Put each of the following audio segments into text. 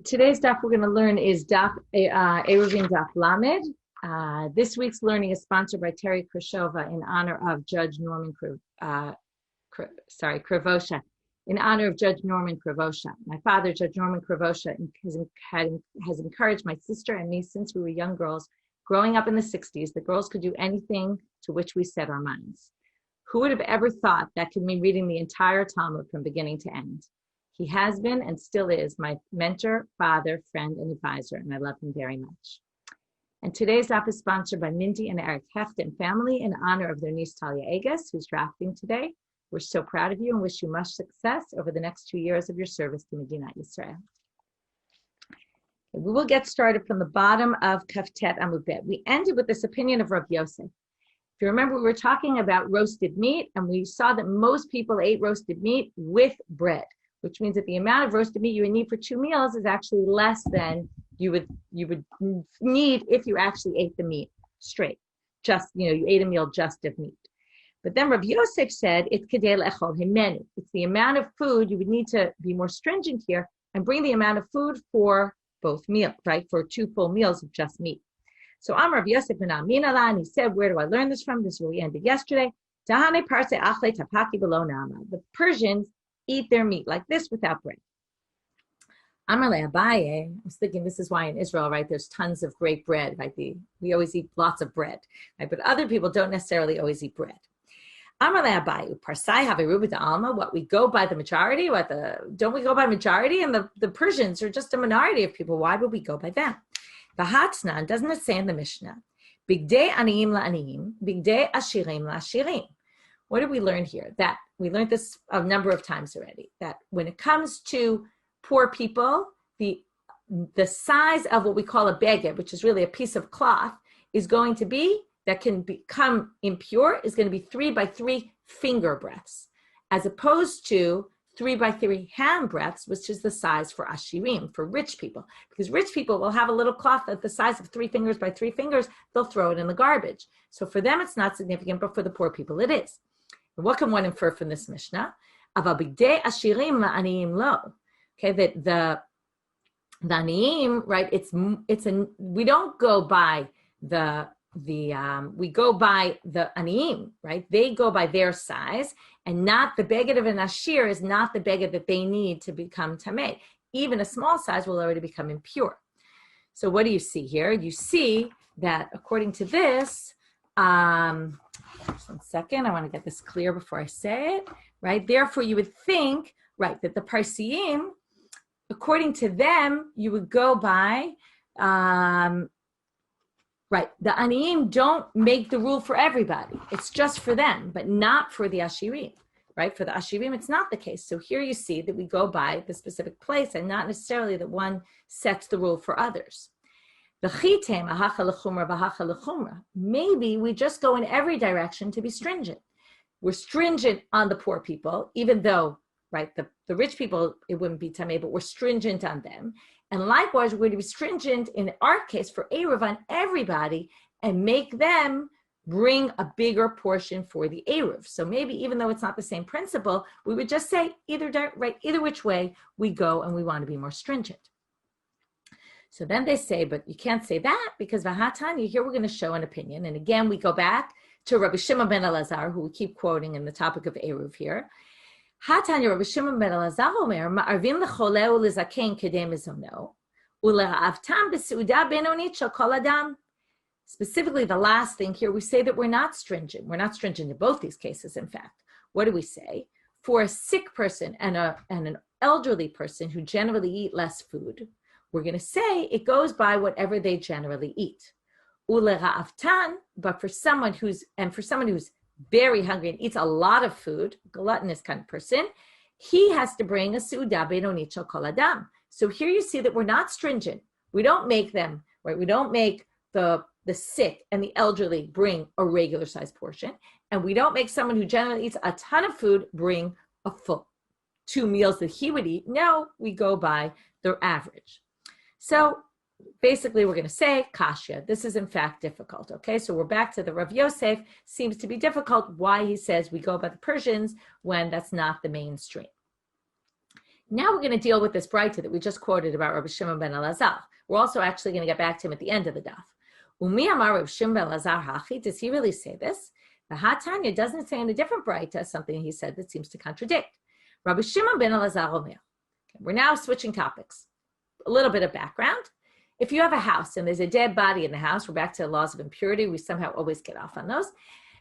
Today's daf we're going to learn is daf Eruvin daf Lamed. This week's learning is sponsored by Terry Krishova in honor of Judge Norman Krivosha. In honor of Judge Norman Krivosha. My father, Judge Norman Krivosha, has encouraged my sister and me since we were young girls. Growing up in the 60s, the girls could do anything to which we set our minds. Who would have ever thought that could mean reading the entire Talmud from beginning to end? He has been and still is my mentor, father, friend, and advisor, and I love him very much. And today's daf is sponsored by Mindy and Eric Heft and family in honor of their niece Talia Eges, who's drafting today. We're so proud of you and wish you much success over the next 2 years of your service to Medinat Yisrael. We will get started from the bottom of Kaftet Amud Bet. We ended with this opinion of Rav Yosef. If you remember, we were talking about roasted meat, and we saw that most people ate roasted meat with bread, which means that the amount of roasted meat you would need for 2 meals is actually less than you would need if you actually ate the meat straight. Just, you ate a meal just of meat. But then Rav Yosef said, it's kedei le'echol himenu. It's the amount of food you would need to be more stringent here and bring the amount of food for both meals, right? For 2 full meals of just meat. So Rav Yosef ben Aminala, and he said, where do I learn this from? This is where we ended yesterday. The Persians eat their meat like this without bread. Amar le Abaye, I was thinking this is why in Israel, right, there's tons of great bread, right? We always eat lots of bread, right? But other people don't necessarily always eat bread. Amar le Abaye, Parsai have Eruvin alma, what we go by the majority, don't we go by majority? And the Persians are just a minority of people. Why would we go by them? Vahatznan, doesn't it say in the Mishnah? Bigdei aniyim la'aniyim, bigdei ashirim la'ashirim. What did we learn here? That we learned this a number of times already, that when it comes to poor people, the size of what we call a beged, which is really a piece of cloth, is going to be, that can become impure, is going to be 3 by 3 finger breadths, as opposed to 3 by 3 hand breadths, which is the size for ashirim, for rich people. Because rich people will have a little cloth at the size of 3 fingers by 3 fingers, they'll throw it in the garbage. So for them, it's not significant, but for the poor people, it is. And what can one infer from this Mishnah? Avabigdei ashirim la'aniyim lo. Okay, that the aniyim, right? We don't go by we go by the aniyim, right? They go by their size, and not the beged of an ashir is not the beged that they need to become tameh. Even a small size will already become impure. So what do you see here? You see that according to this, just 1 second, I want to get this clear before I say it, right? Therefore, you would think, right, that the Parsiim, according to them, you would go by, right, the Aniyim don't make the rule for everybody. It's just for them, but not for the Ashirim, right? For the Ashirim, it's not the case. So here you see that we go by the specific place and not necessarily that one sets the rule for others. Maybe we just go in every direction to be stringent. We're stringent on the poor people, even though, right, the rich people, it wouldn't be tameh, but we're stringent on them. And likewise, we're going to be stringent in our case for Eruv on everybody and make them bring a bigger portion for the Eruv. So maybe even though it's not the same principle, we would just say either which way we go and we want to be more stringent. So then they say, but you can't say that because Vahatanya, here we're going to show an opinion. And again, we go back to Rabbi Shimon ben Elazar, who we keep quoting in the topic of Eruv here. Hatanya Rabbi Shimon ben Elazar omer, ma'arvin lecholeu lezaken kedei mizono, ule'avtam b'seuda benonit shel kol adam. Specifically, the last thing here, we say that we're not stringent. We're not stringent in both these cases, in fact. What do we say? For a sick person and an elderly person who generally eat less food, we're going to say it goes by whatever they generally eat. Ule'avtan, but for someone who's very hungry and eats a lot of food, gluttonous kind of person, he has to bring a seuda benonit shel kol adam. So here you see that we're not stringent. We don't make them, right? We don't make the sick and the elderly bring a regular size portion. And we don't make someone who generally eats a ton of food bring a full 2 meals that he would eat. No, we go by their average. So basically, we're going to say kasha. This is in fact difficult. Okay, so we're back to the Rav Yosef. Seems to be difficult. Why he says we go by the Persians when that's not the mainstream. Now we're going to deal with this braita that we just quoted about Rabbi Shimon ben Elazar. We're also actually going to get back to him at the end of the daf. Umi amar Rabbi Shimon ben Elazar hachi. Does he really say this? The Hatanya doesn't say in a different braita something he said that seems to contradict. Rabbi Shimon ben Elazar omer. We're now switching topics. A little bit of background. If you have a house and there's a dead body in the house, we're back to the laws of impurity. We somehow always get off on those.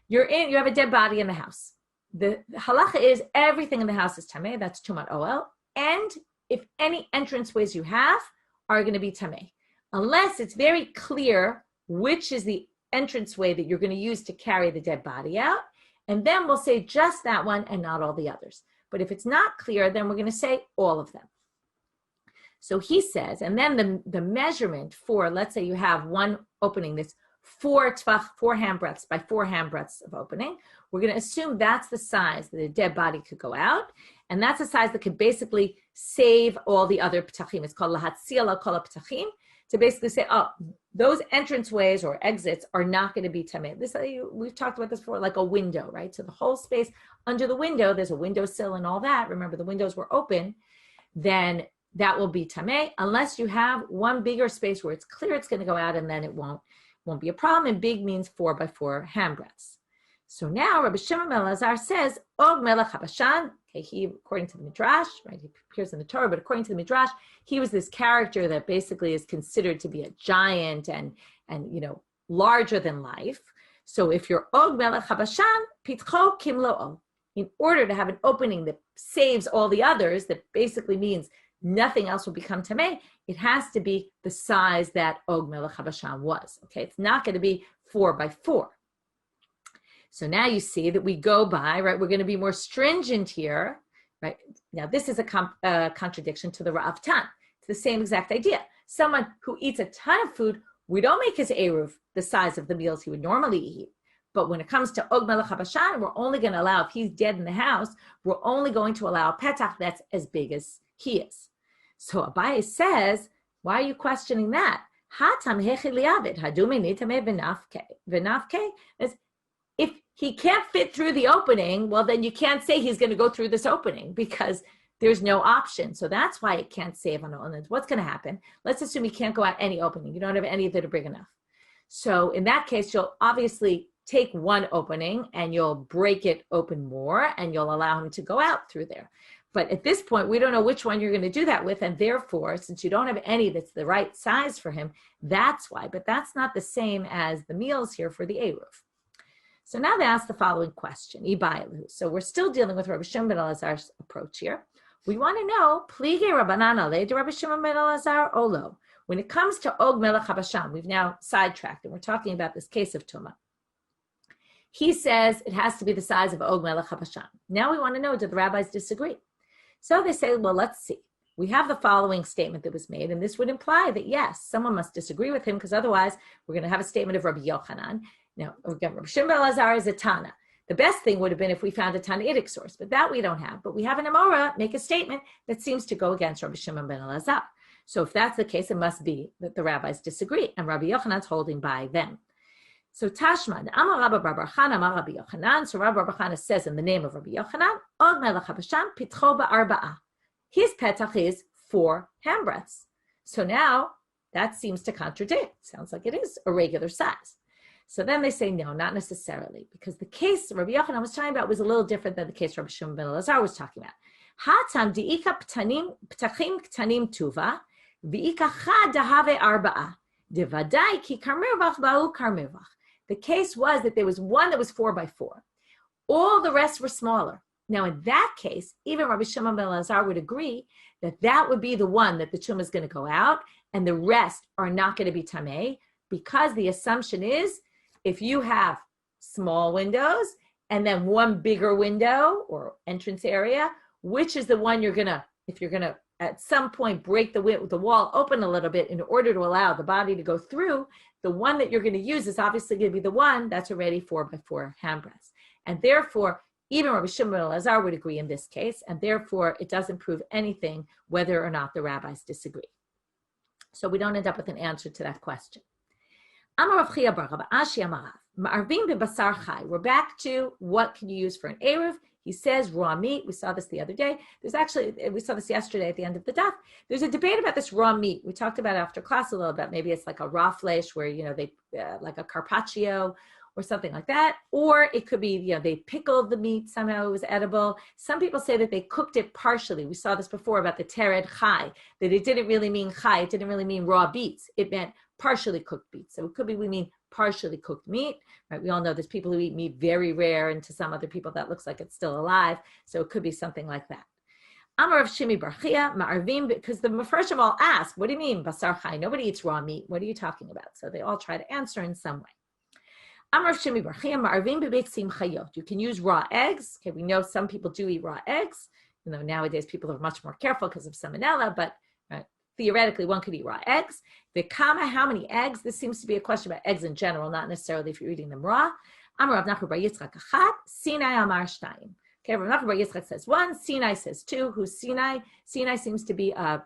You have a dead body in the house. The halacha is everything in the house is tameh. That's tumat oel. And if any entranceways you have are going to be tameh, unless it's very clear which is the entranceway that you're going to use to carry the dead body out, and then we'll say just that one and not all the others. But if it's not clear, then we're going to say all of them. So he says, and then the measurement for, let's say you have one opening that's 4 hand breadths by 4 hand breadths of opening. We're going to assume that's the size that a dead body could go out, and that's a size that could basically save all the other ptachim. It's called lahatzia kol ptachim, to basically say, oh, those entranceways or exits are not going to be tameh. We've talked about this before, like a window, right? So the whole space under the window, there's a windowsill and all that. Remember, the windows were open. Then that will be tameh, unless you have one bigger space where it's clear it's going to go out, and then it won't be a problem. And big means 4 by 4 hand breadths. So now Rabbi Shimon ben Elazar says, Og melech habashan. Okay, he, according to the Midrash, right, he appears in the Torah, but according to the Midrash, he was this character that basically is considered to be a giant and larger than life. So if you're Og melech habashan, pitcho kimlo'o. In order to have an opening that saves all the others, that basically means nothing else will become tameh, it has to be the size that Og melech habashan was. Okay, it's not going to be 4 by 4. So now you see that we go by, right, we're going to be more stringent here, right? Now this is a contradiction to the Rav Tan. It's the same exact idea. Someone who eats a ton of food, we don't make his eruv the size of the meals he would normally eat. But when it comes to Og melech habashan, we're only going to allow, if he's dead in the house, we're only going to allow a petach that's as big as he is. So Abaye says, why are you questioning that? Hatam hechi liavid, hadume nitameh v'nafke. If he can't fit through the opening, well, then you can't say he's going to go through this opening because there's no option. So that's why it can't save on it. What's going to happen? Let's assume he can't go out any opening. You don't have any that are big enough. So in that case, you'll obviously take one opening and you'll break it open more and you'll allow him to go out through there. But at this point, we don't know which one you're going to do that with. And therefore, since you don't have any that's the right size for him, that's why. But that's not the same as the meals here for the eruv. So now they ask the following question. So we're still dealing with Rabbi Shimon ben Elazar's approach here. We want to know, Plige Rabbanan alei de Rabbi Shimon ben Elazar olo. When it comes to Og melech habashan, we've now sidetracked and we're talking about this case of Tumah. He says it has to be the size of Og melech habashan. Now we want to know, do the rabbis disagree? So they say, well, let's see. We have the following statement that was made, and this would imply that, yes, someone must disagree with him, because otherwise we're going to have a statement of Rabbi Yochanan. Now, again, Rabbi Shimon ben Elazar is a Tana. The best thing would have been if we found a Tanaitic source, but that we don't have. But we have an Amora make a statement that seems to go against Rabbi Shimon ben Elazar. So if that's the case, it must be that the rabbis disagree, and Rabbi Yochanan's holding by them. So Tashma, Amar Rabbi Bar Chana, Amar Rabbi Yochanan. So Rabbi Bar Chana says in the name of Rabbi Yochanan, Og melech habashan pitcho ba'arba'a. His petach is 4 handbreadths. So now that seems to contradict. Sounds like it is a regular size. So then they say, no, not necessarily, because the case Rabbi Yochanan was talking about was a little different than the case Rabbi Shimon ben Elazar was talking about. Hatam di'ika ptachim ktanim tuva, v'ika chad dahave arba'a, devadai ki karmirvach ba'u karmirvach. The case was that there was one that was 4 by 4. All the rest were smaller. Now, in that case, even Rabbi Shimon ben Elazar would agree that that would be the one that the tumah is going to go out, and the rest are not going to be tameh, because the assumption is if you have small windows and then one bigger window or entrance area, which is the one you're going to, if you're going to at some point break the wall open a little bit in order to allow the body to go through, the one that you're going to use is obviously going to be the one that's already 4 by 4 handbreadths. And therefore, even Rabbi Shimon ben Elazar would agree in this case, and therefore it doesn't prove anything whether or not the rabbis disagree. So we don't end up with an answer to that question. Amar Rav Chia bar Rabba Ashi Amarav. Ma'arvim bebasar chai. We're back to what can you use for an eruv. He says raw meat. We saw this the other day. We saw this yesterday at the end of the daf. There's a debate about this raw meat. We talked about after class a little bit. Maybe it's like a raw flesh where, they like a carpaccio or something like that. Or it could be, they pickled the meat. Somehow it was edible. Some people say that they cooked it partially. We saw this before about the tered chai, that it didn't really mean chai. It didn't really mean raw beets. It meant partially cooked beets. So it could be we mean partially cooked meat, right? We all know there's people who eat meat very rare, and to some other people that looks like it's still alive. So it could be something like that. Amar of Shimi Barchia, Ma'arvim, because the Mefarshim all ask, what do you mean, Basar Chai? Nobody eats raw meat. What are you talking about? So they all try to answer in some way. Amar of Shimi Barchia, Ma'arvim bebeksim chayot. You can use raw eggs. Okay, we know some people do eat raw eggs. Nowadays people are much more careful because of salmonella, but theoretically, one could eat raw eggs. The kama, how many eggs? This seems to be a question about eggs in general, not necessarily if you're eating them raw. Amar Rav Nachman bar Yitzchak achat, Sinai amar shtayim. Okay, Rav Nachman bar Yitzchak says one, Sinai says two. Who's Sinai? Sinai seems to be a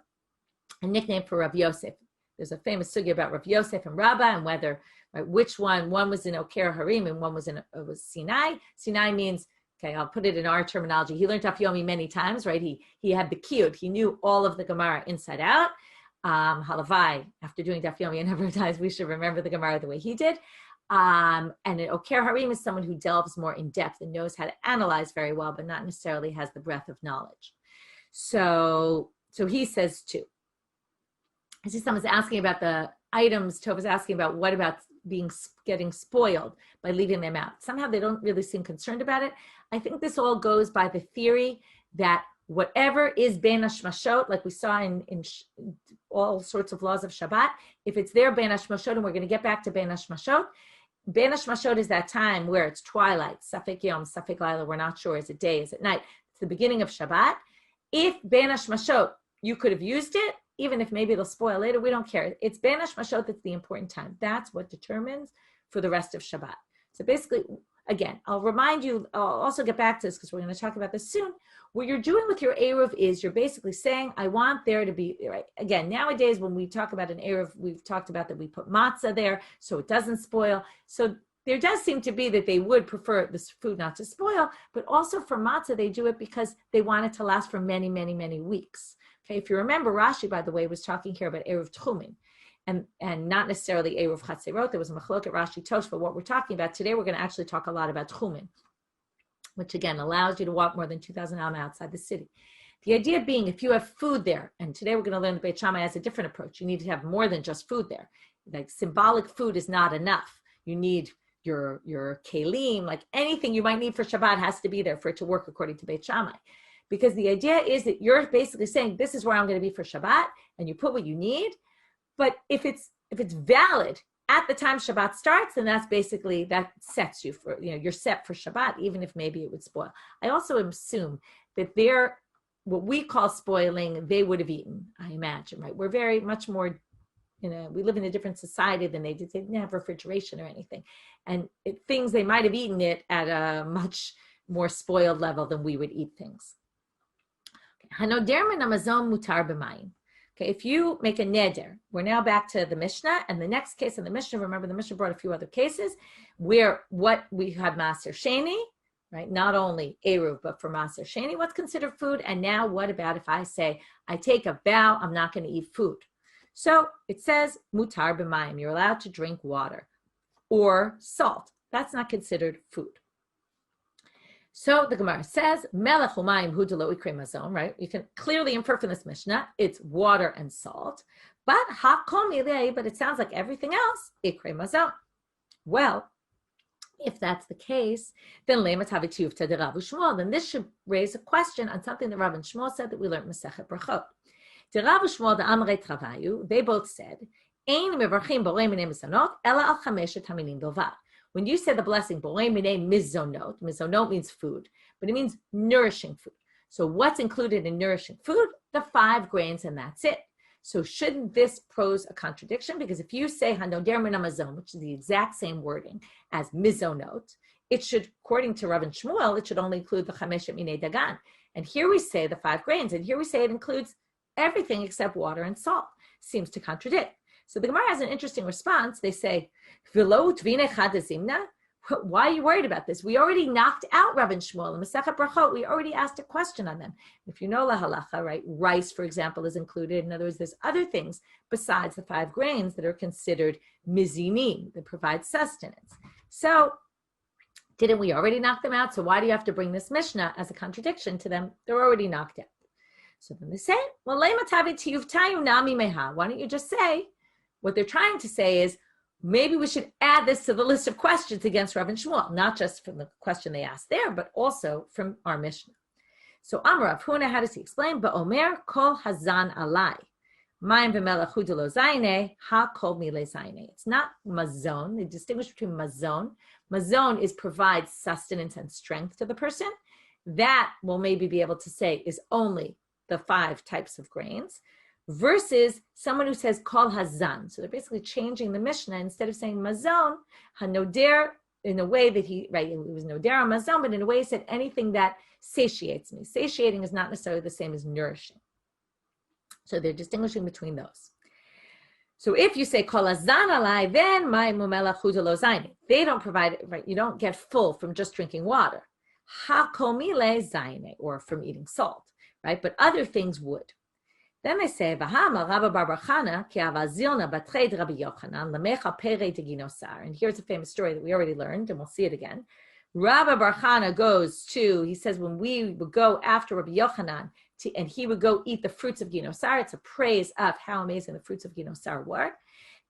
nickname for Rav Yosef. There's a famous sugya about Rav Yosef and Rabbah and whether, which one was in Oker Harim and one was Sinai. Sinai means, okay, I'll put it in our terminology. He learned Daf Yomi many times, right? He had the kiyud. He knew all of the Gemara inside out. Halavai, after doing Daf Yomi a number of times, we should remember the Gemara the way he did. And an Oker Harim is someone who delves more in depth and knows how to analyze very well, but not necessarily has the breadth of knowledge. So he says two. I see someone's asking about the items. Tov is asking about what about getting spoiled by leaving them out. Somehow they don't really seem concerned about it. I think this all goes by the theory that whatever is ben hashmashot, like we saw in all sorts of laws of Shabbat, if it's there ben hashmashot, and we're going to get back to ben hashmashot is that time where it's twilight, safek yom, safek laila, we're not sure, is it day, is it night? It's the beginning of Shabbat. If ben hashmashot, you could have used it, even if maybe it'll spoil later, we don't care. It's ben hashmashot that's the important time. That's what determines for the rest of Shabbat. So basically, again, I'll remind you, I'll also get back to this because we're going to talk about this soon. What you're doing with your Eruv is you're basically saying, I want there to be, right? Again, nowadays when we talk about an Eruv, we've talked about that we put matzah there so it doesn't spoil. So there does seem to be that they would prefer this food not to spoil, but also for matzah, they do it because they want it to last for many, many, many weeks. Okay, if you remember, Rashi, by the way, was talking here about Eruv Tchumin. And not necessarily Eruv Chatzerot. There was a Machloket Rashi Tosh, but what we're talking about today, we're going to actually talk a lot about Tchumin, which again allows you to walk more than 2,000 alma outside the city. The idea being, if you have food there, and today we're going to learn that Beit Shammai has a different approach. You need to have more than just food there. Like symbolic food is not enough. You need your kelim, like anything you might need for Shabbat has to be there for it to work according to Beit Shammai. Because the idea is that you're basically saying, this is where I'm going to be for Shabbat, and you put what you need. But if it's valid at the time Shabbat starts, then that's basically, that sets you for, you're set for Shabbat, even if maybe it would spoil. I also assume that what we call spoiling, they would have eaten, I imagine, right? We're very much more, we live in a different society than they did. They didn't have refrigeration or anything. And things, they might have eaten it at a much more spoiled level than we would eat things. Hanoder min hamazon mutar b'mayim. Okay, if you make a neder, we're now back to the Mishnah, and the next case in the Mishnah, remember the Mishnah brought a few other cases where what we have Maser Sheni, right? Not only Eruv, but for Maser Sheni, what's considered food? And now what about if I say, I take a vow, I'm not going to eat food. So it says, mutar b'mayim, you're allowed to drink water or salt. That's not considered food. So the Gemara says, Melech u'mayim hu d'lo ikrei mazon, right? You can clearly infer from this Mishnah, it's water and salt. But hakol milei, but it sounds like everything else, ikrei mazon. Well, if that's the case, then lemat havitiyuvta de Rav Shmuel. Then this should raise a question on something that Rav and Shmuel said that we learned Masechet Brachot. De Rav Shmuel de Amrei Travayu, they both said, Ein mevarchim borei minei mizonot, ela al chameshet haminim bilvad. When you say the blessing, borei minei mizonot, mizonot means food, but it means nourishing food. So what's included in nourishing food? The 5 grains, and that's it. So shouldn't this pose a contradiction? Because if you say hanoder min hamazon, which is the exact same wording as mizonot, it should, according to Rav and Shmuel, it should only include the chameshet minei dagan. And here we say the 5 grains, and here we say it includes everything except water and salt. Seems to contradict. So the Gemara has an interesting response. They say, Why are you worried about this? We already knocked out Rav and Shmuel. In Masechet Brachot, we already asked a question on them. If you know la halacha, right, rice, for example, is included. In other words, there's other things besides the 5 grains that are considered mizinim, that provide sustenance. So, didn't we already knock them out? So why do you have to bring this Mishnah as a contradiction to them? They're already knocked out. So then they say, well, why don't you just say, what they're trying to say is, maybe we should add this to the list of questions against Rav and Shmuel, not just from the question they asked there, but also from our Mishnah. So Amar Rav Huna, how does he explain? Ba'omer kol hazan alai. Mayim v'melech hu delo zayne, ha kol mile zayne. It's not mazon. They distinguish between mazon. Mazon is provides sustenance and strength to the person. That we'll maybe be able to say is only the 5 types of grains, versus someone who says kol hazan. So they're basically changing the Mishnah. Instead of saying mazon, hanoder, in a way that it was noder on mazon, but in a way he said anything that satiates me. Satiating is not necessarily the same as nourishing. So they're distinguishing between those. So if you say kol hazan alai, then my mumelach hu delo zayne. They don't provide, right? You don't get full from just drinking water. Ha kol mile zayne, or from eating salt, right? But other things would. Then they say, and here's a famous story that we already learned, and we'll see it again. Rabbi Bar Chana goes to, he says, when we would go after Rabbi Yochanan, and he would go eat the fruits of ginosar, it's a praise of how amazing the fruits of ginosar were.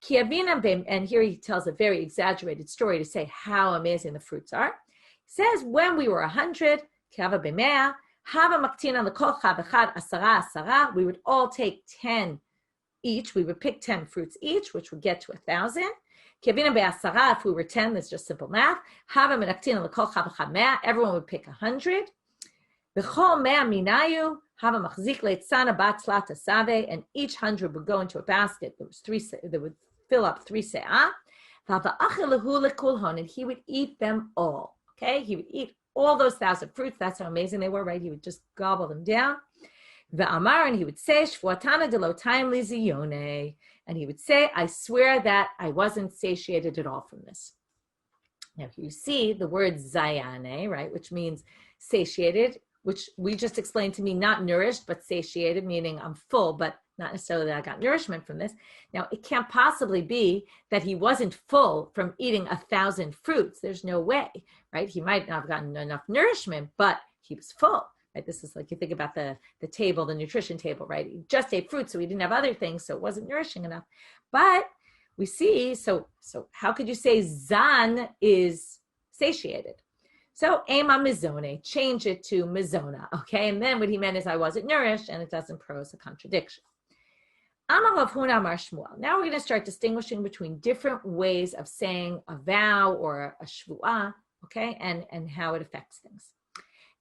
And here he tells a very exaggerated story to say how amazing the fruits are. He says, when we were 100, we would all take 10 each. We would pick 10 fruits each, which would get to 1,000. If we were 10, that's just simple math. Everyone would pick 100. And each 100 would go into a basket. There was 3 that would fill up 3 se'ah. And he would eat them all. Okay, he would eat all those 1,000 fruits. That's how amazing they were, right? He would just gobble them down. And he would say, and he would say, I swear that I wasn't satiated at all from this. Now, here you see the word zayane, right, which means satiated, which we just explained to me, not nourished, but satiated, meaning I'm full, but not necessarily that I got nourishment from this. Now, it can't possibly be that he wasn't full from eating 1,000 fruits. There's no way, right? He might not have gotten enough nourishment, but he was full, right? This is like you think about the table, the nutrition table, right? He just ate fruit, so he didn't have other things, so it wasn't nourishing enough. But we see, so how could you say zan is satiated? So ema mizone, change it to mizona, okay? And then what he meant is I wasn't nourished, and it doesn't pose a contradiction. Amar Rav Huna Amar Shmuel. Now we're going to start distinguishing between different ways of saying a vow or a shvu'ah, okay, and how it affects things.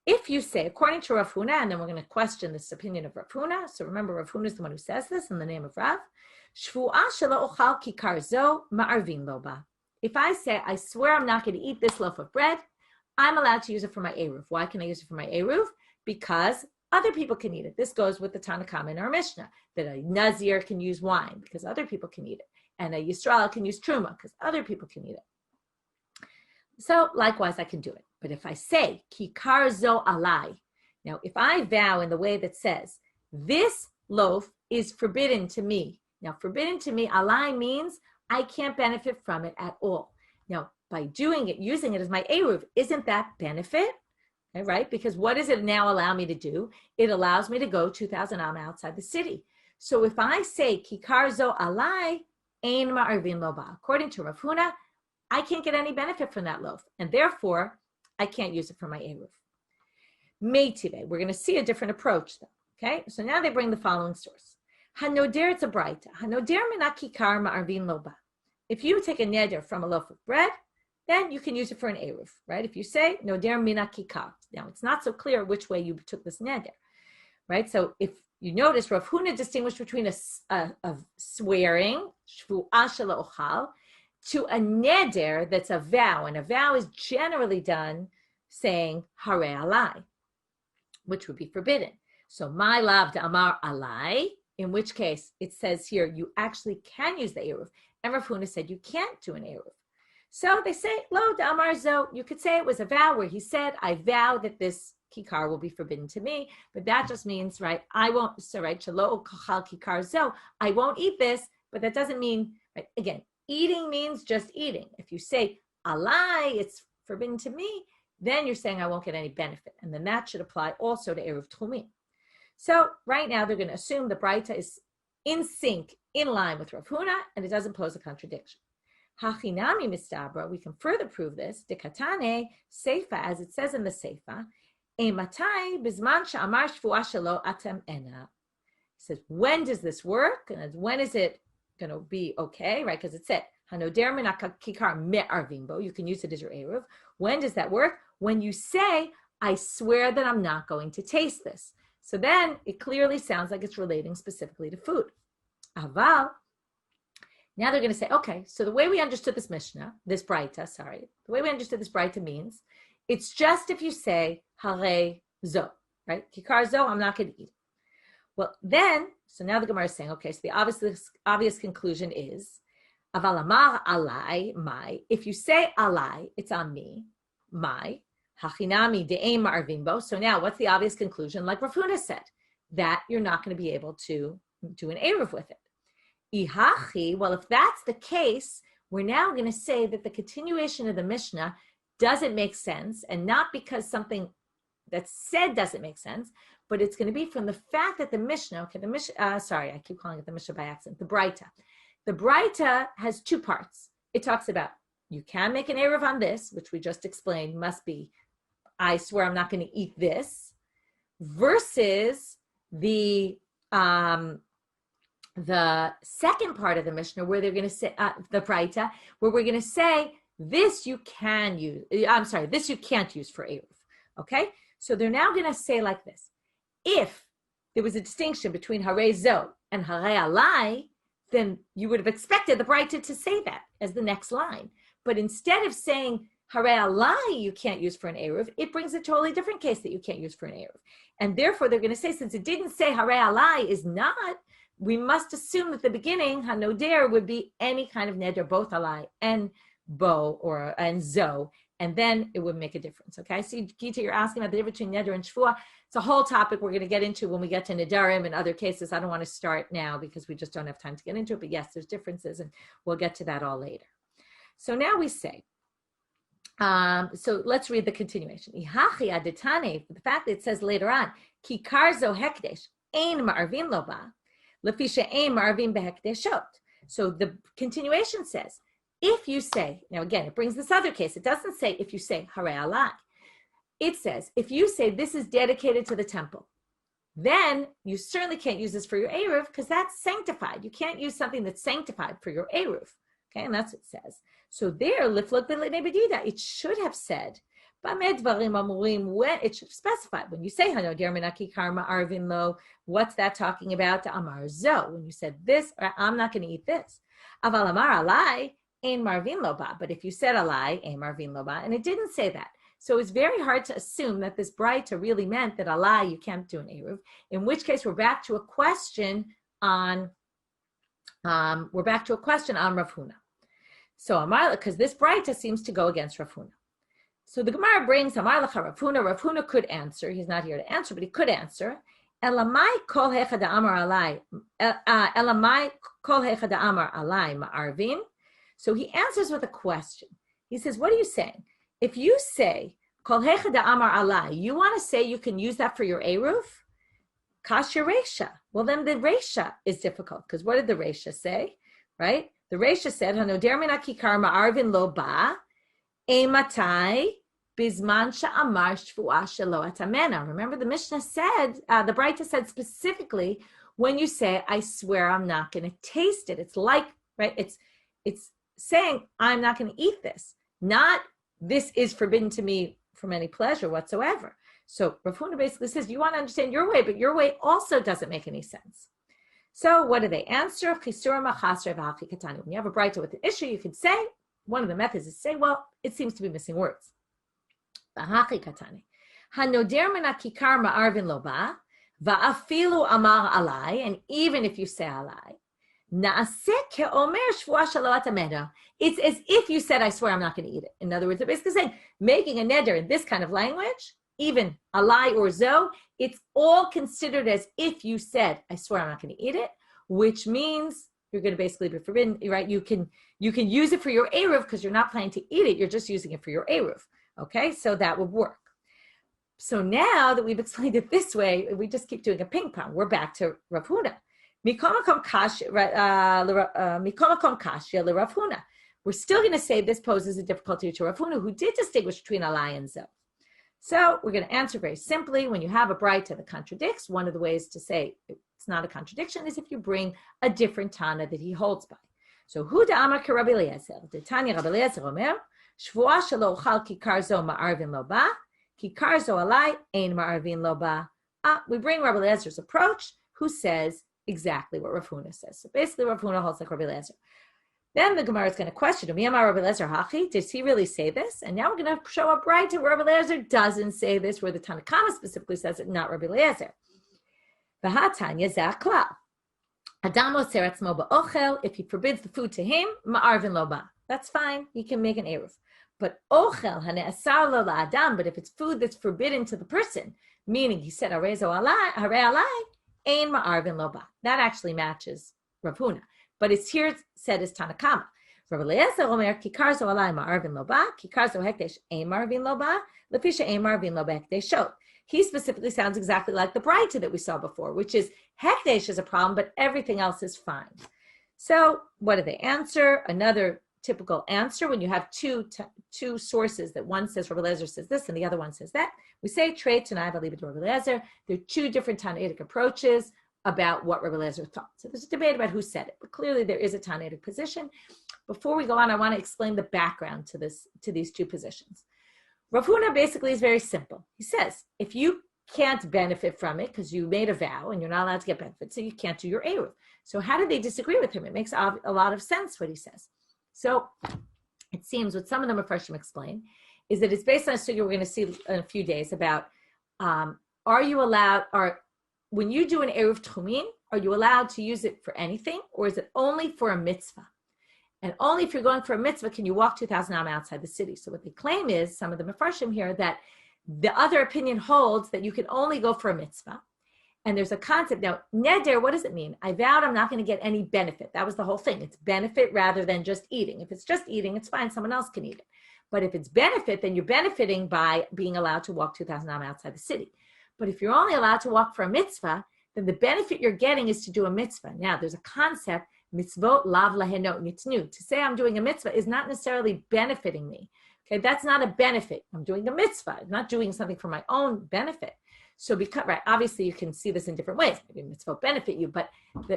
If you say, according to Rav Huna, and then we're going to question this opinion of Rav Huna, so remember Rav Huna is the one who says this in the name of Rav, shvu'ah shelo ochal kikar zo ma'arvin loba. If I say, I swear I'm not going to eat this loaf of bread, I'm allowed to use it for my eruv. Why can I use it for my eruv? Because other people can eat it. This goes with the Tanna Kama in our Mishnah, that a Nazir can use wine because other people can eat it. And a Yisrael can use Truma because other people can eat it. So likewise, I can do it. But if I say, Kikar zo alai, now if I vow in the way that says, this loaf is forbidden to me. Now, forbidden to me, alai means I can't benefit from it at all. Now, by doing it, using it as my eruv, isn't that benefit? Okay, right? Because what does it now allow me to do? It allows me to go 2,000 amma outside the city. So if I say, Kikar zo alai, ein ma'arvin loba, according to Rav Huna, I can't get any benefit from that loaf. And therefore, I can't use it for my eruv. Meitive, we're going to see a different approach though. Okay, so now they bring the following source. Hanoder, it's a braita. Hanoder mina kikar ma'arvin loba. If you take a neder from a loaf of bread, then you can use it for an eruv, right? If you say, noder mina kikar. Now, it's not so clear which way you took this neder, right? So if you notice, Rav Huna distinguished between a swearing, shvu'ah shelo ochal, to a neder that's a vow. And a vow is generally done saying, hare alai, which would be forbidden. So, my lav amar alai, in which case it says here, you actually can use the eruv. And Rav Huna said you can't do an eruv. So they say, lo d'amar zo. You could say it was a vow where he said, I vow that this kikar will be forbidden to me, but that just means, right, I won't, so right, shelo kachal kikar zo, I won't eat this, but that doesn't mean, right, again, eating means just eating. If you say, alai, it's forbidden to me, then you're saying I won't get any benefit. And then that should apply also to Eruv Tchumim. So right now they're going to assume the Braita is in sync, in line with Rav Huna, and it doesn't pose a contradiction. Hachinami mistabra, we can further prove this. Dekatane seifa, as it says in the seifa, ematai bizman she'amar shvuah shelo atem ena. It says, when does this work? And when is it going to be okay, right? Because it said, hanoder min kikar me'arvim bo. You can use it as your eruv. When does that work? When you say, I swear that I'm not going to taste this. So then it clearly sounds like it's relating specifically to food. Aval. Now they're going to say, okay, so the way we understood this Mishnah, the way we understood this Braita means, it's just if you say, hare zo, right? Kikar zo, I'm not going to eat. Well, then, so now the Gemara is saying, okay, so the obvious conclusion is, aval amar alai, my, if you say alai, it's on me, my, hachinami de'em ma'arvim bo. So now what's the obvious conclusion? Like Rav Huna said, that you're not going to be able to do an eruv with it. Ihachi, well, if that's the case, we're now going to say that the continuation of the Mishnah doesn't make sense, and not because something that's said doesn't make sense, but it's going to be from the fact that the Mishnah, okay, I keep calling it the Mishnah by accident, the Braita. The Braita has two parts. It talks about, you can make an eruv on this, which we just explained must be, I swear I'm not going to eat this, versus the second part of the Mishnah where they're going to say, the Braita, where we're going to say, this you can use, this you can't use for eruv, okay? So they're now going to say like this, if there was a distinction between hare zo and hare alai, then you would have expected the Braita to say that as the next line. But instead of saying hare alai you can't use for an eruv, it brings a totally different case that you can't use for an eruv. And therefore they're going to say, since it didn't say hare alai is not, we must assume that the beginning, hanoder, would be any kind of neder, both alai and bo and zo, and then it would make a difference. Okay, so Gita, you're asking about the difference between neder and shvuah. It's a whole topic we're going to get into when we get to nedarim and other cases. I don't want to start now because we just don't have time to get into it. But yes, there's differences, and we'll get to that all later. So now we say, so let's read the continuation. Ihachi aditane, the fact that it says later on, kikar zo hekdesh ein ma'arvin lo ba, lefisha ein ma'arvin behekdeshot. So the continuation says, if you say, now again, it brings this other case. It doesn't say if you say hare alai. It says, if you say this is dedicated to the temple, then you certainly can't use this for your eruv because that's sanctified. You can't use something that's sanctified for your eruv. Okay, and that's what it says. So there, it should have said, it should specify when you say what's that talking about? To amar zo, when you said this, I'm not going to eat this. Aval amar alai ein marvin lo ba, but if you said alai ein marvin lo ba, and it didn't say that, so it's very hard to assume that this Braita really meant that alai you can't do an eruv. In which case, we're back to a question on Rav Huna. So Amar, because this Braita seems to go against Rav Huna. So the Gemara brings Amar lecha Rav Huna. Rav Huna could answer. He's not here to answer, but he could answer. Elamai kol hecha da'amar alai. Elamai kol hecha da'amar alai ma'arvin. So he answers with a question. He says, what are you saying? If you say kol hecha da'amar alai, you want to say you can use that for your eruv? Kasha Reisha. Well, then the Reisha is difficult because what did the Reisha say? Right? The Reisha said, "Hanoder min hakikar ma'arvin lo ba, ematai bizman she'amar shvuah shelo atamena." Remember, the Mishnah said, the Braita said specifically, when you say, "I swear I'm not going to taste it," it's like, right? It's saying, "I'm not going to eat this," not "this is forbidden to me from any pleasure whatsoever." So Rav Huna basically says, you want to understand your way, but your way also doesn't make any sense. So what do they answer? When you have a Braita with an issue, you can say, one of the methods is to say, well, it seems to be missing words. And even if you say alai, It's as if you said, I swear I'm not going to eat it. In other words, they're basically saying, making a neder in this kind of language, even a lie or zo, it's all considered as if you said, I swear I'm not going to eat it, which means you're going to basically be forbidden, right? You can use it for your eruv because you're not planning to eat it. You're just using it for your eruv. Okay, so that would work. So now that we've explained it this way, we just keep doing a ping pong. We're back to Rav Huna. We're still going to say this poses a difficulty to Rav Huna, who did distinguish between a lie and zo. So we're going to answer very simply. When you have a braita that contradicts, one of the ways to say it's not a contradiction is if you bring a different Tana that he holds by. So Huda Amar Rabbi Eliezer, the Tanya Rabbi Eliezer Omer, Shvua shelo chal kikar zo ma'arvin lo ba, kikar zo alai ein ma'arvin lo ba. We bring Rabbi Eliezer's approach, who says exactly what Rav Huna says. So basically, Rav Huna holds like Rabbi Eliezer. Then the Gemara is going to question him. Rabbi Eliezer Hachi, does he really say this? And now we're going to show up right to where Rabbi Eliezer doesn't say this, where the Tanna Kama specifically says it, not Rabbi Eliezer. V'hatanya za'akla. Adam oser atzmo ba'ochel, if he forbids the food to him, ma'arvin lo ba. That's fine. He can make an eruv. But ochel hane'asar lo la'adam, but if it's food that's forbidden to the person, meaning he said, harei alai, ein ma'arvin lo ba. That actually matches Rav Huna. But it's here said as Tanna Kama. Rabbi Eliezer Omer, kikar zo alai ma'arvin lo ba, kikar zo hekdesh ein ma'arvin lo ba, lefisha ein ma'arvin lo ba hekdesh shot. He specifically sounds exactly like the braita that we saw before, which is hekdesh is a problem, but everything else is fine. So what do they answer? Another typical answer when you have two sources that one says Rabbi Eliezer says this and the other one says that. We say trei Tanai v'liba to Rabbi Eliezer. There are two different Tanaitic approaches about what Rabbi Eliezer thought. So there's a debate about who said it, but clearly there is a Tanaitic position. Before we go on, I want to explain the background to these two positions. Rav Huna basically is very simple. He says, if you can't benefit from it because you made a vow and you're not allowed to get benefit, so you can't do your eruv. So how do they disagree with him? It makes a lot of sense what he says. So it seems what some of the Mefarshim explain is that it's based on a sugya we're going to see in a few days about are you allowed, when you do an eruv tchumin, are you allowed to use it for anything, or is it only for a mitzvah? And only if you're going for a mitzvah can you walk 2,000 am outside the city. So what they claim is, some of the Mefarshim here, that the other opinion holds that you can only go for a mitzvah. And there's a concept. Now, neder, what does it mean? I vowed I'm not going to get any benefit. That was the whole thing. It's benefit rather than just eating. If it's just eating, it's fine. Someone else can eat it. But if it's benefit, then you're benefiting by being allowed to walk 2,000 am outside the city. But if you're only allowed to walk for a mitzvah, then the benefit you're getting is to do a mitzvah. Now, there's a concept, mitzvot lav lahenot nitnu. To say I'm doing a mitzvah is not necessarily benefiting me. Okay, that's not a benefit. I'm doing a mitzvah. I'm not doing something for my own benefit. So, because, right, obviously you can see this in different ways. Maybe mitzvot benefit you, but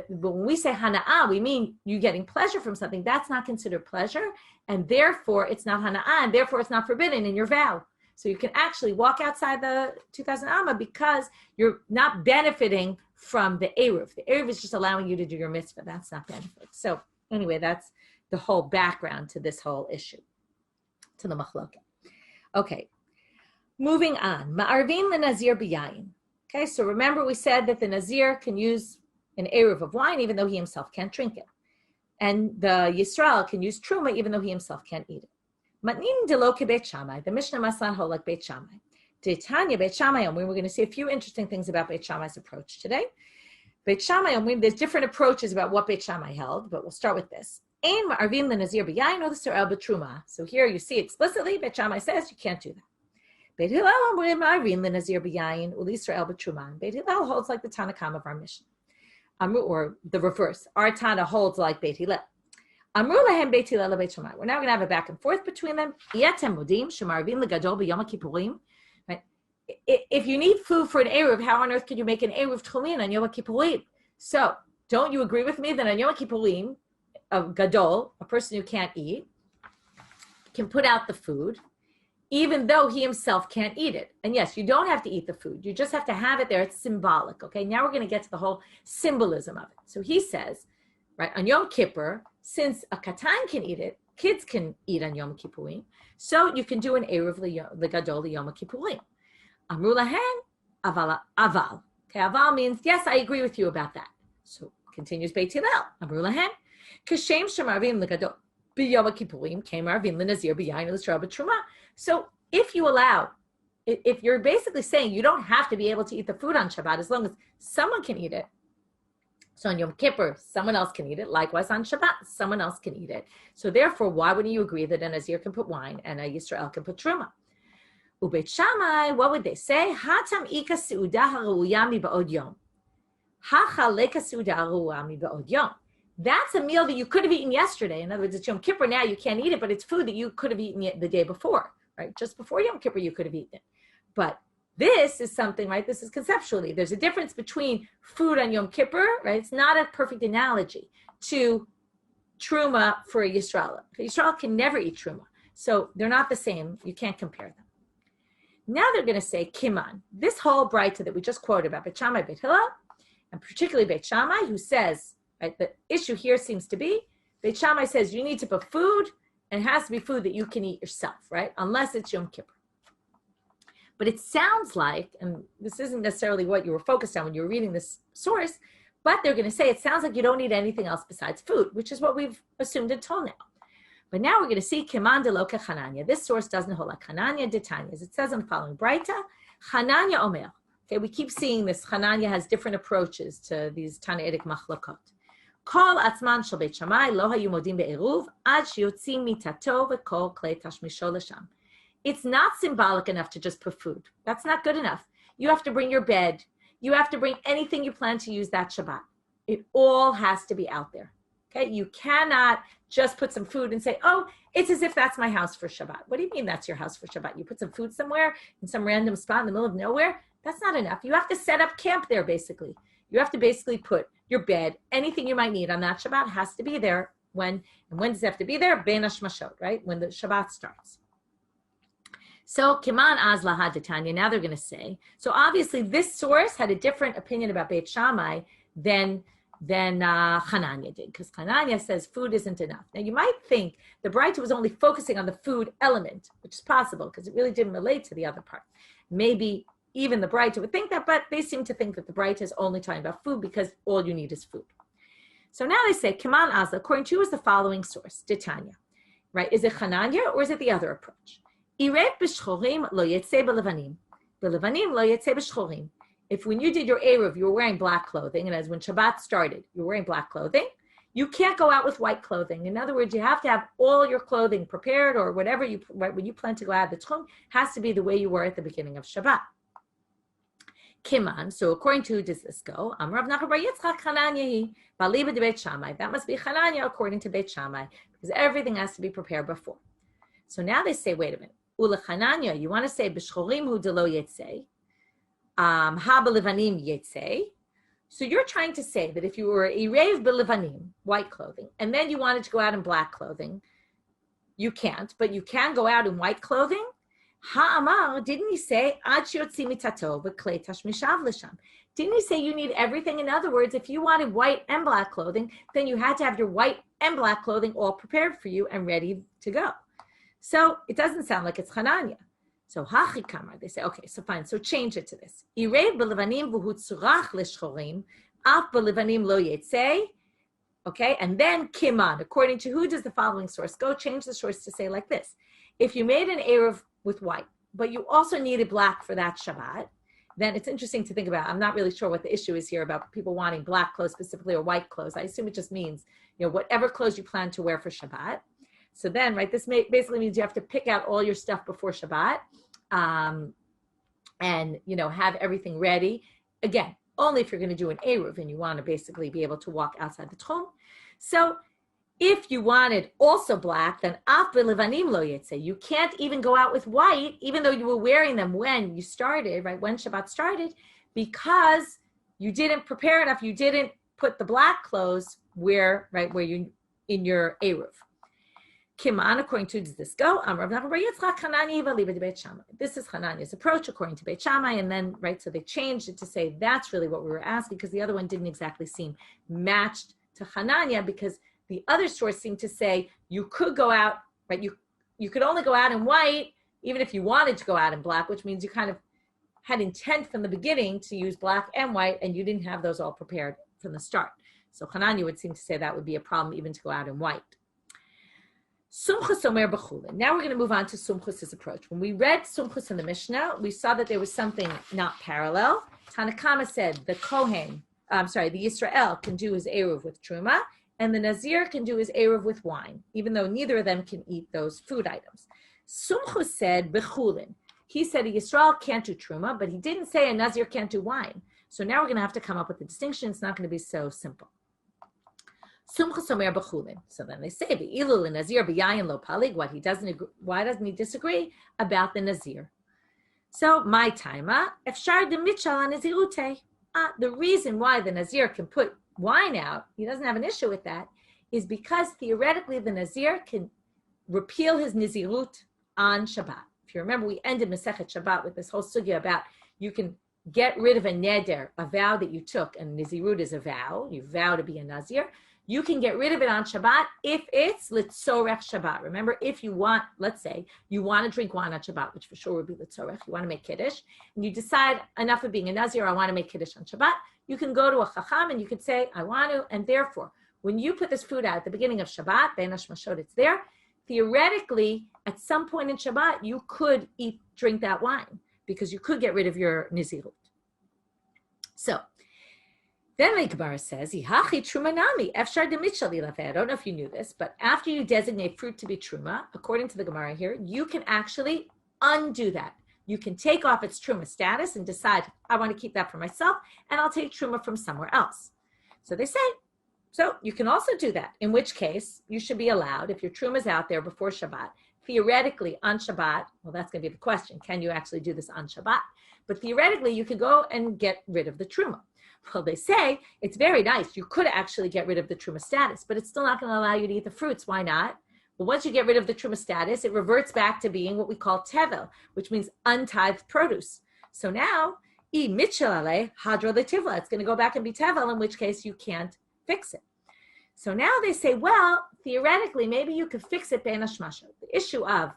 when we say hana'ah, we mean you getting pleasure from something. That's not considered pleasure, and therefore it's not hana'ah, and therefore it's not forbidden in your vow. So you can actually walk outside the 2,000 amma because you're not benefiting from the eruv. The eruv is just allowing you to do your mitzvah. That's not benefit. So anyway, that's the whole background to this whole issue, to the machloket. Okay, moving on. Ma'arvin l'nazir b'yayin. Okay, so remember we said that the nazir can use an eruv of wine even though he himself can't drink it. And the Yisrael can use truma even though he himself can't eat it. Matnin delo ke Beit Shammai. The Mishnah must not hold like Beit Shammai. Deitanya Beit Shammai. We're going to see a few interesting things about Beit Shammai's approach today. Beit Shammai, there's different approaches about what Beit Shammai held, but we'll start with this. Ein ma'arvin l'nazir b'yayin or the sorel b'truma. So here you see explicitly Beit Shammai says you can't do that. Beit Hillel omrim ma'arvin l'nazir b'yayin or the sorel b'truma. Beit Hillel holds like the Tanna Kama of our Mishnah, or the reverse. Our Tana holds like Beit Hillel. Amru lahem Beit Hillel Beit Shammai. We're now going to have a back and forth between them. Yatem modim shemarvin legadol b'yom kippurim. If you need food for an eruv, how on earth could you make an eruv tchumin on Yom Kippurim? So, don't you agree with me that on Yom Kippurim, a gadol, a person who can't eat, can put out the food, even though he himself can't eat it? And yes, you don't have to eat the food. You just have to have it there. It's symbolic. Okay, now we're going to get to the whole symbolism of it. So he says, right, on Yom Kippur, since a katan can eat it, kids can eat on Yom Kippurim, so you can do an eruv legadol Yom Kippurim. Amru lahen aval. Okay, aval means, yes, I agree with you about that. So Continues Beit Hillel. Amru lahem, kashem shemarvim lekadol b'yom kippurim came marvim lenazir b'yayin l'shrab b'truma. So if you allow, if you're basically saying you don't have to be able to eat the food on Shabbat as long as someone can eat it. So on Yom Kippur, someone else can eat it. Likewise on Shabbat, someone else can eat it. So therefore, why wouldn't you agree that a Nazir can put wine and a Yisrael can put truma? Ubeit Shammai, what would they say? Hatam ika seuda haruya mi ba'od yom. Hachaleka seuda haruya mi ba'od yom. That's a meal that you could have eaten yesterday. In other words, it's Yom Kippur now, you can't eat it, but it's food that you could have eaten the day before, right? Just before Yom Kippur, you could have eaten it. But this is something, right? This is conceptually. There's a difference between food on Yom Kippur, right? It's not a perfect analogy to truma for a Yisrael. Yisrael can never eat truma. So they're not the same. You can't compare them. Now they're going to say kiman. This whole Braita that we just quoted about Beit Shammai, Beit Hillel, and particularly Beit Shammai, who says, right, the issue here seems to be, Beit Shammai says you need to put food, and it has to be food that you can eat yourself, right? Unless it's Yom Kippur. But it sounds like, and this isn't necessarily what you were focused on when you were reading this source, but they're going to say it sounds like you don't need anything else besides food, which is what we've assumed until now. But now we're going to see Kiman de lo Chananya. This source doesn't hold like Chananya de Tanya. As it says in the following Braita, Chananya Omer. Okay, we keep seeing this. Chananya has different approaches to these Tanaitic machlokot. Kol atzman shel Beit Shammai lo hayu modim be'eruv ad shiyotzim mitato v'kol klei tashmisho l'sham. It's not symbolic enough to just put food. That's not good enough. You have to bring your bed. You have to bring anything you plan to use that Shabbat. It all has to be out there. Okay? You cannot just put some food and say, oh, it's as if that's my house for Shabbat. What do you mean that's your house for Shabbat? You put some food somewhere in some random spot in the middle of nowhere? That's not enough. You have to set up camp there, basically. You have to basically put your bed, anything you might need on that Shabbat has to be there. When does it have to be there? Ben Hashmashot, right? When the Shabbat starts. So, Kiman Az Laha Tanya, now they're going to say, so obviously this source had a different opinion about Beit Shammai than Chananya did, because Chananya says food isn't enough. Now, you might think the Braita was only focusing on the food element, which is possible, because it really didn't relate to the other part. Maybe even the Braita would think that, but they seem to think that the Braita is only talking about food because all you need is food. So now they say, Kiman Az, according to you, is the following source, Tanya, right? Is it Chananya or is it the other approach? If when you did your Eruv, you were wearing black clothing, and as when Shabbat started, you were wearing black clothing, you can't go out with white clothing. In other words, you have to have all your clothing prepared, or whatever you, right, when you plan to go out, the tchum has to be the way you were at the beginning of Shabbat. Kiman, so according to who does this go? That must be Chananya according to Beit Shammai, because everything has to be prepared before. So now they say, wait a minute. Ula Chananya, you want to say b'shchorim hu delo yetzei, ha b'levanim yetzei. So you're trying to say that if you were irev b'levanim, white clothing, and then you wanted to go out in black clothing, you can't, but you can go out in white clothing. Ha amar, didn't he say ad shiotzi mitato v'klei tashmishav l'sham? Didn't he say you need everything? In other words, if you wanted white and black clothing, then you had to have your white and black clothing all prepared for you and ready to go. So it doesn't sound like it's Chananya. So hachi kamar, they say, okay, so fine, so change it to this. Irev b'levanim v'hu tzurach l'shchorim, af b'levanim lo yetzei. Okay, and then kiman, according to who does the following source go? Change the source to say like this. If you made an Eruv with white, but you also needed black for that Shabbat, then it's interesting to think about. I'm not really sure what the issue is here about people wanting black clothes specifically or white clothes. I assume it just means, whatever clothes you plan to wear for Shabbat. So then, right, this basically means you have to pick out all your stuff before Shabbat and, have everything ready. Again, only if you're going to do an Eruv and you want to basically be able to walk outside the Tchum. So if you wanted also black, then af b'levanim lo yetzei. You can't even go out with white, even though you were wearing them when you started, right, when Shabbat started, because you didn't prepare enough. You didn't put the black clothes where you in your Eruv. Kiman, according to does this go? This is Hananiah's approach according to Beit Shammai, and then so they changed it to say that's really what we were asking, because the other one didn't exactly seem matched to Hananiah, because the other source seemed to say you could go out, right? You could only go out in white, even if you wanted to go out in black, which means you kind of had intent from the beginning to use black and white, and you didn't have those all prepared from the start. So Hananya would seem to say that would be a problem even to go out in white. Sumchus omer b'chulin. Now we're going to move on to Sumchus' approach. When we read Sumchus in the Mishnah, we saw that there was something not parallel. Tanakama said the Yisrael can do his Eruv with Truma, and the Nazir can do his Eruv with wine, even though neither of them can eat those food items. Sumchus said b'chulin. He said a Yisrael can't do Truma, but he didn't say a Nazir can't do wine. So now we're going to have to come up with a distinction. It's not going to be so simple. Sumchus omer b'chulin. So then they say, "Be'ilu l'nazir b'yayin lo palig." Why doesn't he disagree about the Nazir? So my taima, efshar de mitchal nazirute. The reason why the Nazir can put wine out, he doesn't have an issue with that, is because theoretically the Nazir can repeal his Nazirut on Shabbat. If you remember, we ended Masechet Shabbat with this whole sugya about you can get rid of a neder, a vow that you took, and Nazirut is a vow. You vow to be a Nazir. You can get rid of it on Shabbat if it's litzorech Shabbat. Remember, if you want, let's say, you want to drink wine on Shabbat, which for sure would be litzorech, you want to make Kiddush, and you decide, enough of being a Nazir, I want to make Kiddush on Shabbat, you can go to a Chacham and you could say, I want to, and therefore, when you put this food out at the beginning of Shabbat, Ben Hashmashot, it's there, theoretically, at some point in Shabbat, you could drink that wine, because you could get rid of your Nizirut. So, then the Gemara says, "Ihachi truma nami efshar demitzali lafei." I don't know if you knew this, but after you designate fruit to be truma, according to the Gemara here, you can actually undo that. You can take off its truma status and decide, I want to keep that for myself, and I'll take truma from somewhere else. So they say, so you can also do that, in which case you should be allowed, if your truma is out there before Shabbat, theoretically on Shabbat, well, that's going to be the question, can you actually do this on Shabbat? But theoretically, you could go and get rid of the truma. Well, they say it's very nice. You could actually get rid of the truma status, but it's still not going to allow you to eat the fruits. Why not? Well, once you get rid of the truma status, it reverts back to being what we call tevel, which means untithed produce. So now, hadro letivla, it's going to go back and be tevel, in which case you can't fix it. So now they say, well, theoretically, maybe you could fix it ben hashmashot. The issue of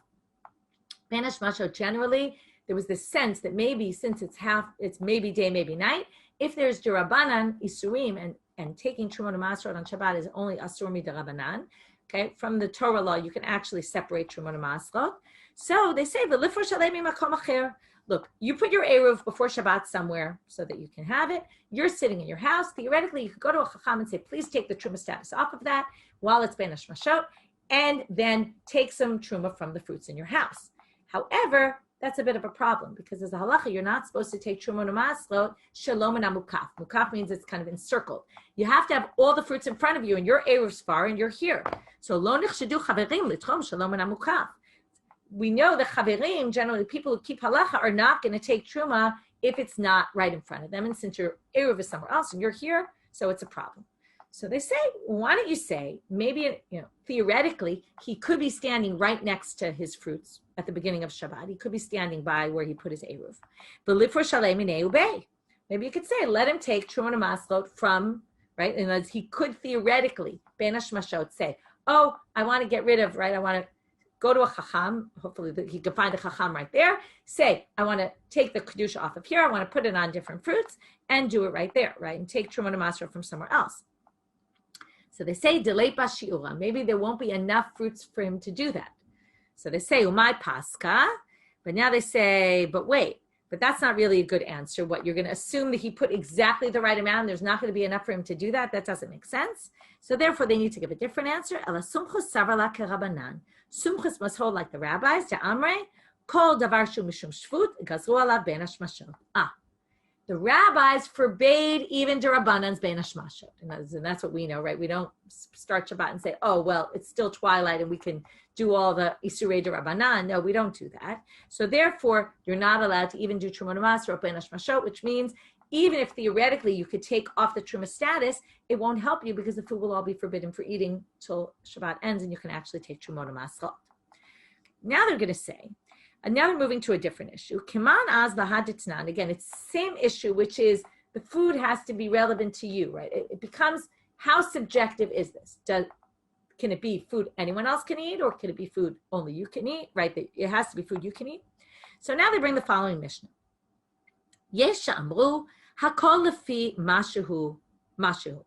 ben hashmashot, generally, there was this sense that maybe since it's maybe day, maybe night, if there's derabanan isurim and taking truma to masrot on Shabbat is only asur midarabanan, okay, from the Torah law you can actually separate truma to masrot. So they say v'lifur shalemi makom acher. Look, you put your eruv before Shabbat somewhere so that you can have it. You're sitting in your house. Theoretically, you could go to a chacham and say, please take the truma status off of that while it's ben hashmashot, and then take some truma from the fruits in your house. However, that's a bit of a problem because as a halacha, you're not supposed to take truma u'maslot shalom and mukaf. Mukaf means it's kind of encircled. You have to have all the fruits in front of you, and your eruv's far, and you're here. So lo nichshadu chaverim litchom shalom and mukaf. We know that chaverim, generally people who keep halacha, are not going to take truma if it's not right in front of them. And since your eruv is somewhere else and you're here, so it's a problem. So they say, why don't you say, maybe, theoretically, he could be standing right next to his fruits at the beginning of Shabbat. He could be standing by where he put his eruv. But live for shalem minei ubei. Maybe you could say, let him take truma and maslot from, right? And he could theoretically, ben hashmashot, say, oh, I want to get rid of, right? I want to go to a chacham. Hopefully he can find a chacham right there. Say, I want to take the kedusha off of here. I want to put it on different fruits and do it right there, right? And take truma and maslot from somewhere else. So they say, delay shiur. Maybe there won't be enough fruits for him to do that. So they say, umay paska. But now they say, but wait, but that's not really a good answer. What, you're going to assume that he put exactly the right amount and there's not going to be enough for him to do that? That doesn't make sense. So therefore, they need to give a different answer. Ela sumchus savarla kerabanan. Sumchus must hold like the rabbis, to amre, kol davar shu mishum shvut, gazru alav ben hashmashot. The rabbis forbade even derabanan's ben hashmashot. And that's what we know, right? We don't start Shabbat and say, oh, well, it's still twilight and we can do all the isurei derabanan. No, we don't do that. So therefore, you're not allowed to even do truma namas or ben hashmashot, which means even if theoretically you could take off the truma status, it won't help you because the food will all be forbidden for eating till Shabbat ends and you can actually take truma namas. Now they're going to say, and now we're moving to a different issue. Kiman az lahaditnan. Again, it's the same issue, which is the food has to be relevant to you, right? It becomes, how subjective is this? Can it be food anyone else can eat, or can it be food only you can eat, right? It has to be food you can eat. So now they bring the following Mishnah. Yesh amru hakol lefi mashu.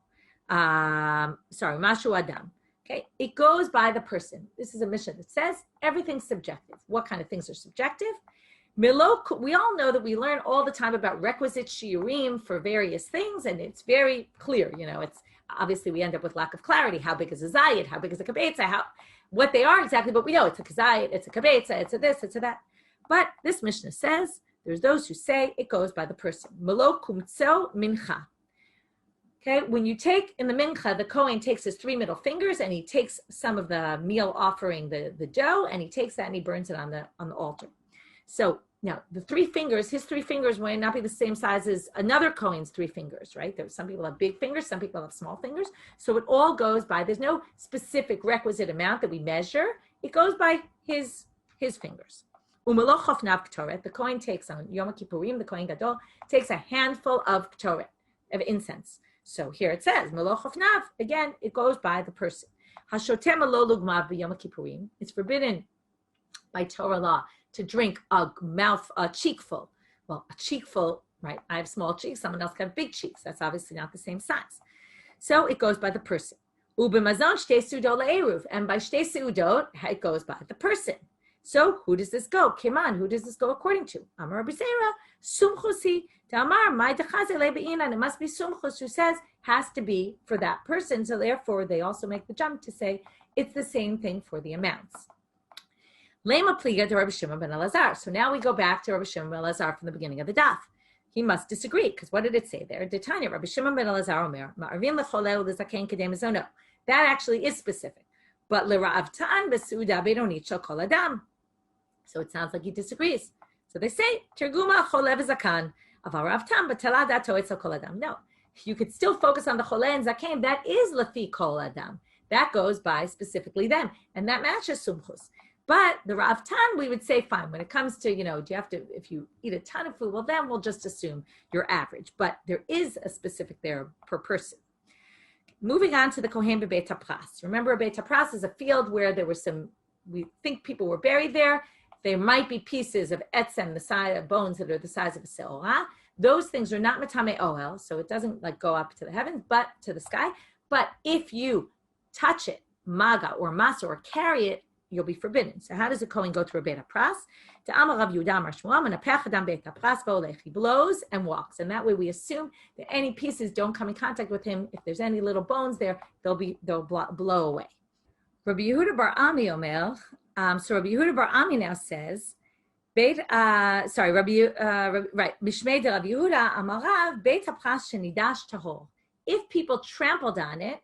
Mashu Adam. Okay, it goes by the person. This is a mission that says everything's subjective. What kind of things are subjective? We all know that we learn all the time about requisite shiurim for various things, and it's very clear. It's obviously we end up with lack of clarity. How big is a zayit? How big is a kabetza? What they are exactly, but we know it's a kazayit, it's a kabetza, it's a this, it's a that. But this Mishnah says there's those who say it goes by the person. Melo kumtso mincha. Okay, when you take in the mincha, the Kohen takes his 3 middle fingers and he takes some of the meal offering, the dough, and he takes that and he burns it on the altar. So now the 3 fingers, his 3 fingers may not be the same size as another Kohen's 3 fingers, right? Some people have big fingers, some people have small fingers. So it all goes by, there's no specific requisite amount that we measure. It goes by his fingers. The Kohen takes on Yom Kippurim, the Kohen Gadol takes a handful of ketoret, of incense. So here it says, Meloch Hofnav, again, it goes by the person. Hashotem lo lugmav b'Yom Kippurim. It's forbidden by Torah law to drink a cheekful. Well, a cheekful, right? I have small cheeks, someone else can have big cheeks. That's obviously not the same size. So it goes by the person. Ubemazon shtei seudot le'eruv. And by shtei seudot, it goes by the person. So who does this go? Kiman, who does this go according to? Amar Rabbi Zera, sumchusi. Tamar, my dechazele be'inan. It must be sumchus who says has to be for that person. So therefore, they also make the jump to say it's the same thing for the amounts. Lema pliga to Rabbi Shimon ben Elazar. So now we go back to Rabbi Shimon ben Elazar from the beginning of the daf. He must disagree because what did it say there? Detanya, Rabbi Shimon ben Elazar Omer, ma'arvin lecholel lezaken kedem zono. That actually is specific. But l'ra'avtan besuda beidonit shel kol adam. So it sounds like he disagrees. So they say, Terguma cholev zakan. No, you could still focus on the chole and zaken. That is lafi kol adam. That goes by specifically them, and that matches sumchus. But the Rav Tan, we would say fine. When it comes to, do you have to, if you eat a ton of food, well, then we'll just assume you're average. But there is a specific there per person. Moving on to the Kohen Beit HaPras. Remember, Beit HaPras is a field where there were we think people were buried there. There might be pieces of etzem, the size of bones that are the size of a seorah. Those things are not matame ohel, so it doesn't go up to the heavens, but to the sky. But if you touch it, maga or masa, or carry it, you'll be forbidden. So how does a Kohen go through a Beit HaPras? He blows and walks, and that way we assume that any pieces don't come in contact with him. If there's any little bones there, they'll blow away. Rabbi Yehuda bar Ami Omer. So Rabbi Yehuda bar Ami now says, Mishmei de Rabbi Yehuda Amarav Beit HaPras shenidash tahor. If people trampled on it,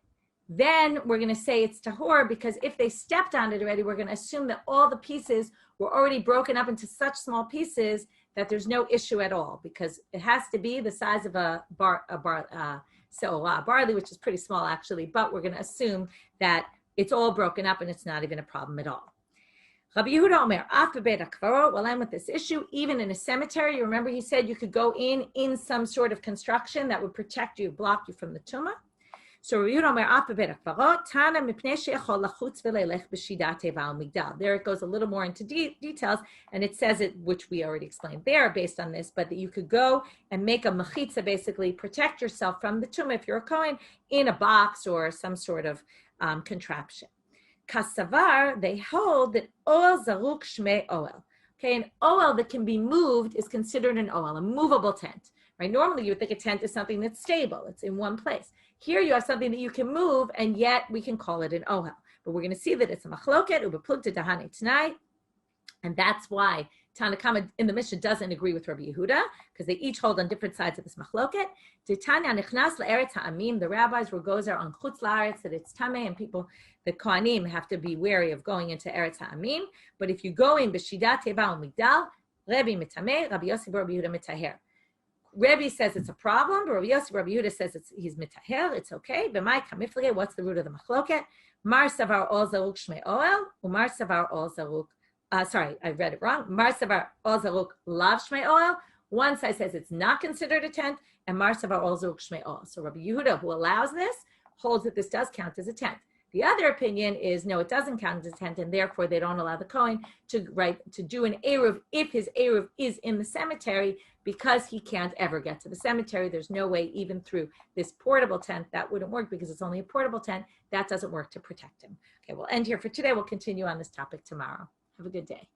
then we're going to say it's tahor, because if they stepped on it already, we're going to assume that all the pieces were already broken up into such small pieces that there's no issue at all, because it has to be the size of a barley, which is pretty small actually, but we're going to assume that it's all broken up and it's not even a problem at all. Rabbi Yehuda Omer, after Beit HaKvarot, while I'm with this issue, even in a cemetery, you remember he said you could go in some sort of construction that would protect you, block you from the tumah. So Rabbi Yehuda Omer, after Beit HaKvarot, Tana mipnei she'echol lachutz v'leilech b'shida teva u'migdal. There it goes a little more into details, and it says it, which we already explained there based on this, but that you could go and make a mechitza, basically protect yourself from the tumah if you're a Kohen, in a box or some sort of contraption. Kasavar, they hold that oel zaruk shmei oel. Okay, an oel that can be moved is considered an oel, a movable tent. Right? Normally, you would think a tent is something that's stable; it's in one place. Here, you have something that you can move, and yet we can call it an oel. But we're going to see that it's a machloket ubeplugta dahane tnai, and that's why Tanakama in the Mishnah doesn't agree with Rabbi Yehuda, because they each hold on different sides of this machloket. Titania nichnas la'eretz ha'amim. The rabbis will go there on chutz la'aretz that it's tameh, and people, the kohanim, have to be wary of going into eretz ha'amim. But if you go in b'shida teva u'migdal, Rabbi mitameh, Rabbi Yossi, Rabbi Yehuda mitaher. Rebbe says it's a problem, but Rabbi Yossi, Rabbi Yehuda says he's mitaher, it's okay. B'mai kamiflige, what's the root of the machloket? Mar savar ol zaruk shmei oel, umar savar ol zaruk. Sorry, I read it wrong. Mar savar ol zaruk lav shmei oel. One side says it's not considered a tent, and mar savar ol zaruk shmei oel. So Rabbi Yehuda, who allows this, holds that this does count as a tent. The other opinion is, no, it doesn't count as a tent, and therefore they don't allow the Kohen to do an Eruv if his Eruv is in the cemetery, because he can't ever get to the cemetery. There's no way, even through this portable tent, that wouldn't work because it's only a portable tent. That doesn't work to protect him. Okay, we'll end here for today. We'll continue on this topic tomorrow. Have a good day.